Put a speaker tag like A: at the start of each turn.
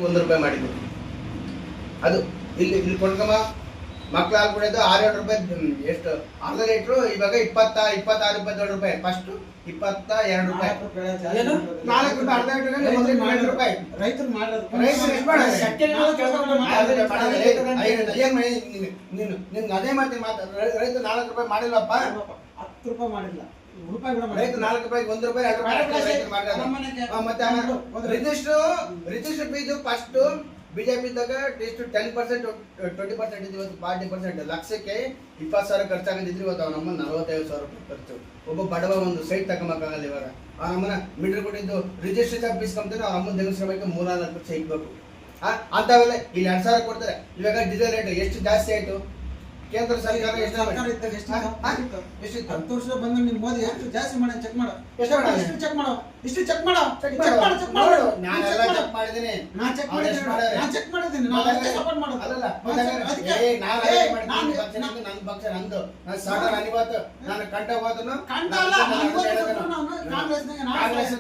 A: ₹1 ಮಾಡಿದ್ದು ಅದು ಇಲ್ಲಿ ಕೊಂಡ್ಕಮ್ಮ ಮಕ್ಕಳ ಹಾಲು ಕುಡಿಯೋದು 6-7 ರೂಪಾಯಿ ಎಷ್ಟು ಅರ್ಧ ಲೀಟ್ರು ಇವಾಗ 26-27 ಫಸ್ಟ್ 22 ರೂಪಾಯಿ ₹4 ಅರ್ಧ ಲೀಟರ್
B: ರೈತರು ಮಾಡೋದು
A: ನಿಮ್ಗೆ ಅದೇ ಮಾಡ್ತೀನಿ ರೈತ ₹4 ಮಾಡಿಲ್ಲಪ್ಪ
B: ₹10 ಮಾಡಿಲ್ಲ
A: ರೈತ ₹4 ₹1 ₹2 ಮತ್ತೆ ರಿಜಿಸ್ಟರ್ ಫೀಸ್ ಫಸ್ಟ್ ಬಿಜೆಪಿ ಇದ್ದಾಗ ಎಷ್ಟು 10% 20% ಇದ್ದು ಇವತ್ತು 40%. ಲಕ್ಷಕ್ಕೆ 20,000 ಖರ್ಚಾಗದಿದ್ರೆ ಇವತ್ತು ಅವ್ರ ನಮ್ಮ 45,000 ರೂಪಾಯಿ ಖರ್ಚು. ಒಬ್ಬ ಬಡವ ಒಂದು ಸೈಟ್ ತಗೊಂಬಕ್ಕಾಗಲ್ಲ ಇವಾಗ. ಆ ನಮ್ಮನ್ನ ಮೀಟರ್ ಕೊಟ್ಟಿದ್ದು ರಿಜಿಸ್ಟ್ರೇಷನ್ ಫೀಸ್ ಕಂಪ್ತಾನೆ ಅವ್ರ ಅಮ್ಮನ ದೇವಸ್ಥಾನಕ್ಕೆ 3-4 ಲಕ್ಷ ಇಕ್ಬೇಕು. ಅಂತವೆಲ್ಲ ಇಲ್ಲಿ 2,000 ಕೊಡ್ತಾರೆ. ಇವಾಗ ಡೀಸೆಲ್ ರೇಟ್ ಎಷ್ಟು ಜಾಸ್ತಿ ಆಯ್ತು. ಕೇಂದ್ರ ಸರ್ಕಾರ ಎಷ್ಟು
B: 10 ವರ್ಷ ಬಂದು ನಿಮ್ಮ ಮೋದಿ ಎಷ್ಟು ಜಾಸ್ತಿ ಮಾಡಿ ಚೆಕ್ ಮಾಡು. ಚೆಕ್ ಮಾಡು.
A: ನಾನೆಲ್ಲ ಚೆಕ್ ಮಾಡಿದ್ದೀನಿ.
B: ನಾನು ಚೆಕ್ ಮಾಡಿದ್ದೀನಿ.
A: ನನ್ನ ಪಕ್ಷ ನಂದು. ನಾನು ಸಾಟ ನಾನು ಕಂಠ ಹೋದನು
B: ಕಾಂಗ್ರೆಸ್